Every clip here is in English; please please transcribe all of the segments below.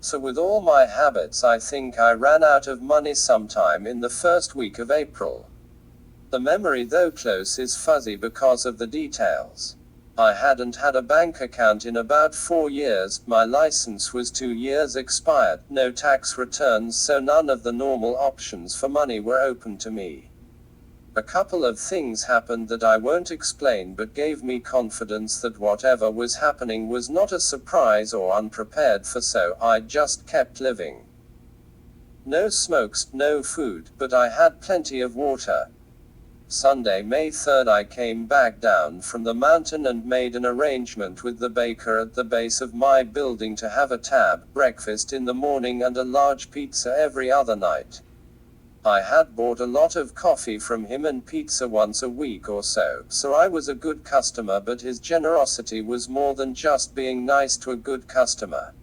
So with all my habits, I think I ran out of money sometime in the first week of April. The memory, though close, is fuzzy because of the details. I hadn't had a bank account in about 4 years, my license was 2 years expired, no tax returns, so none of the normal options for money were open to me. A couple of things happened that I won't explain but gave me confidence that whatever was happening was not a surprise or unprepared for, so I just kept living. No smokes, no food, but I had plenty of water. Sunday, May 3rd, I came back down from the mountain and made an arrangement with the baker at the base of my building to have a tab, breakfast in the morning and a large pizza every other night. I had bought a lot of coffee from him and pizza once a week or so I was a good customer, but his generosity was more than just being nice to a good customer.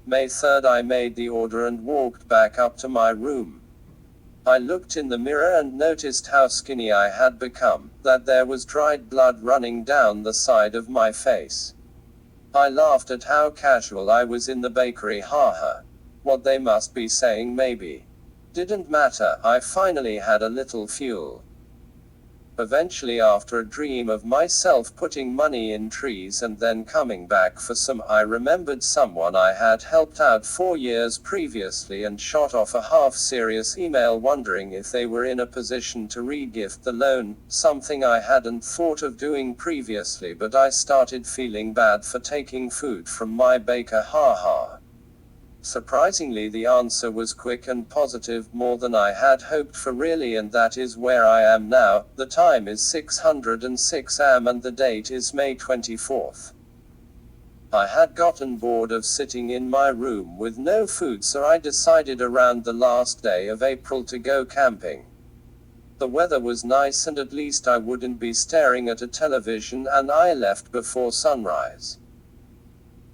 May 3rd, I made the order and walked back up to my room. I looked in the mirror and noticed how skinny I had become, that there was dried blood running down the side of my face. I laughed at how casual I was in the bakery, haha. What they must be saying maybe. Didn't matter, I finally had a little fuel. Eventually, after a dream of myself putting money in trees and then coming back for some, I remembered someone I had helped out 4 years previously and shot off a half-serious email wondering if they were in a position to re-gift the loan, something I hadn't thought of doing previously, but I started feeling bad for taking food from my baker, haha. Surprisingly, the answer was quick and positive, more than I had hoped for really, and that is where I am now. The time is 6:06 am and the date is May 24th. I had gotten bored of sitting in my room with no food, so I decided around the last day of April to go camping. The weather was nice and at least I wouldn't be staring at a television, and I left before sunrise.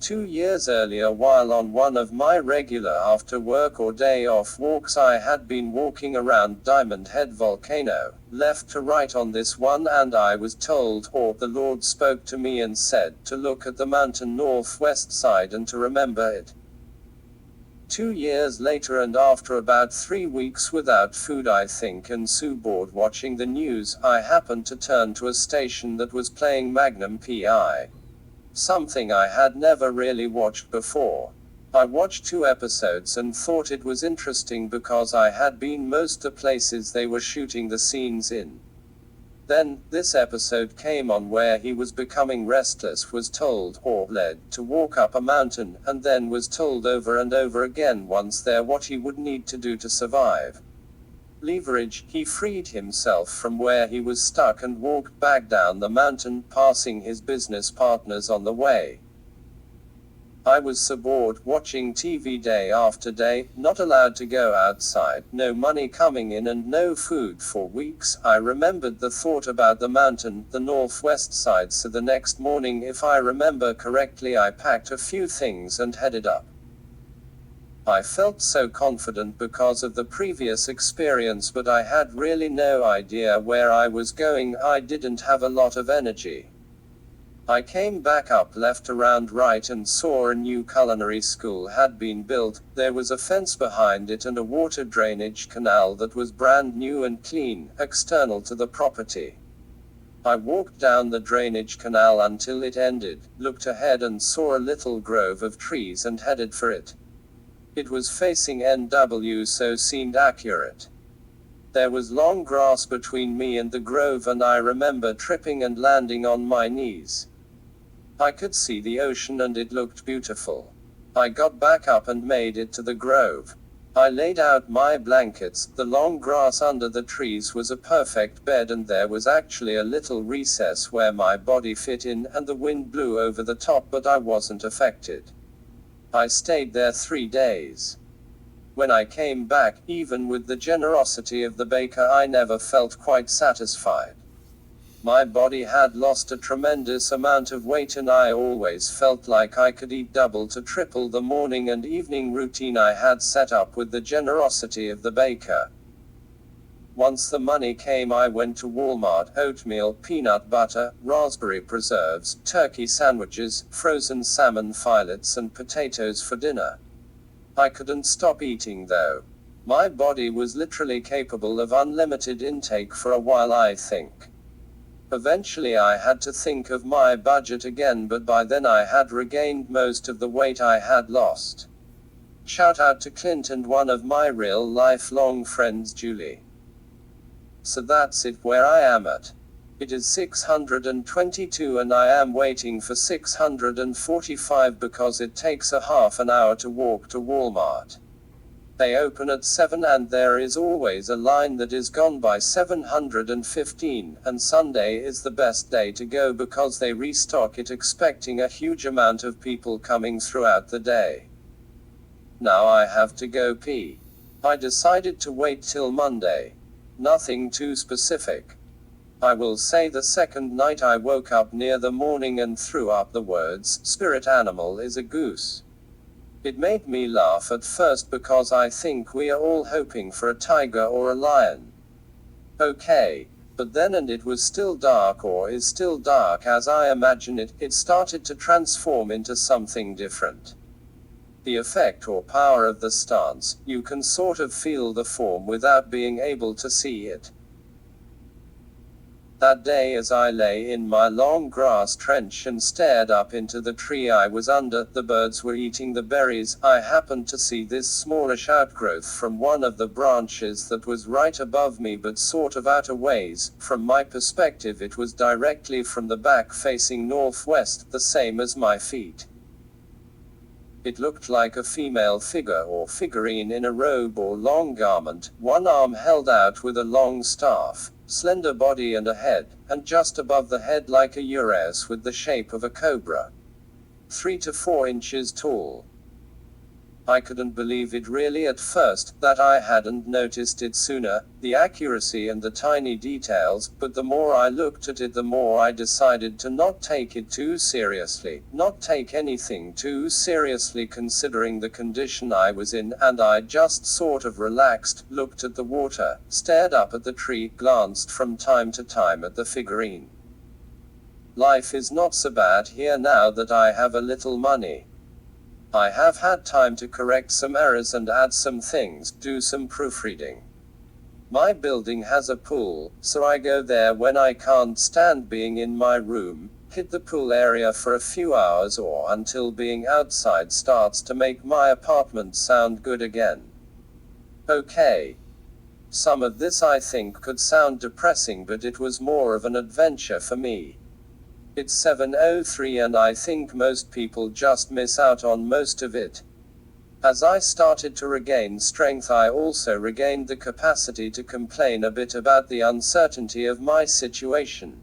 2 years earlier, while on one of my regular after-work or day-off walks, I had been walking around Diamond Head Volcano, left to right on this one, and I was told, or the Lord spoke to me and said, to look at the mountain northwest side and to remember it. 2 years later, and after about 3 weeks without food, I think, and so bored watching the news, I happened to turn to a station that was playing Magnum P.I. Something I had never really watched before. I watched 2 episodes and thought it was interesting because I had been most the places they were shooting the scenes in. Then, this episode came on where he was becoming restless, was told, or led, to walk up a mountain, and then was told over and over again once there what he would need to do to survive. Leverage, he freed himself from where he was stuck and walked back down the mountain, passing his business partners on the way. I was so bored, watching TV day after day, not allowed to go outside, no money coming in and no food for weeks. I remembered the thought about the mountain, the northwest side, so the next morning, if I remember correctly, I packed a few things and headed up. I felt so confident because of the previous experience, but I had really no idea where I was going. I didn't have a lot of energy. I came back up, left around right, and saw a new culinary school had been built. There was a fence behind it and a water drainage canal that was brand new and clean, external to the property. I walked down the drainage canal until it ended, looked ahead and saw a little grove of trees and headed for it. It was facing NW, so seemed accurate. There was long grass between me and the grove, and I remember tripping and landing on my knees. I could see the ocean and it looked beautiful. I got back up and made it to the grove. I laid out my blankets. The long grass under the trees was a perfect bed, and there was actually a little recess where my body fit in, and the wind blew over the top, but I wasn't affected. I stayed there 3 days. When I came back, even with the generosity of the baker, I never felt quite satisfied. My body had lost a tremendous amount of weight, and I always felt like I could eat double to triple the morning and evening routine I had set up with the generosity of the baker. Once the money came, I went to Walmart, oatmeal, peanut butter, raspberry preserves, turkey sandwiches, frozen salmon fillets and potatoes for dinner. I couldn't stop eating though. My body was literally capable of unlimited intake for a while, I think. Eventually I had to think of my budget again, but by then I had regained most of the weight I had lost. Shout out to Clint and one of my real lifelong friends, Julie. So that's it, where I am at. It is 622 and I am waiting for 645 because it takes a half an hour to walk to Walmart. They open at 7 and there is always a line that is gone by 7:15, and Sunday is the best day to go because they restock it, expecting a huge amount of people coming throughout the day. Now I have to go pee. I decided to wait till Monday. Nothing too specific. I will say the second night I woke up near the morning and threw up the words, "Spirit animal is a goose." It made me laugh at first because I think we are all hoping for a tiger or a lion. Okay. But then, and it was still dark, or is still dark as I imagine it, it started to transform into something different. The effect or power of the stance, you can sort of feel the form without being able to see it. That day, as I lay in my long grass trench and stared up into the tree I was under, the birds were eating the berries, I happened to see this smallish outgrowth from one of the branches that was right above me but sort of out a ways. From my perspective it was directly from the back facing northwest, the same as my feet. It looked like a female figure or figurine in a robe or long garment, one arm held out with a long staff, slender body and a head, and just above the head like a uraeus with the shape of a cobra. 3 to 4 inches tall. I couldn't believe it really at first, that I hadn't noticed it sooner, the accuracy and the tiny details, but the more I looked at it the more I decided to not take it too seriously, not take anything too seriously considering the condition I was in, and I just sort of relaxed, looked at the water, stared up at the tree, glanced from time to time at the figurine. Life is not so bad here now that I have a little money. I have had time to correct some errors and add some things, do some proofreading. My building has a pool, so I go there when I can't stand being in my room, hit the pool area for a few hours or until being outside starts to make my apartment sound good again. Okay. Some of this I think could sound depressing, but it was more of an adventure for me. It's 7:03 and I think most people just miss out on most of it. As I started to regain strength, I also regained the capacity to complain a bit about the uncertainty of my situation.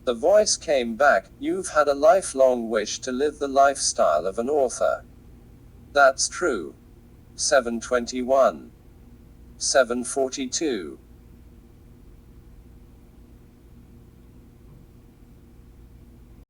The voice came back, "You've had a lifelong wish to live the lifestyle of an author." That's true. 7:21. 7:42.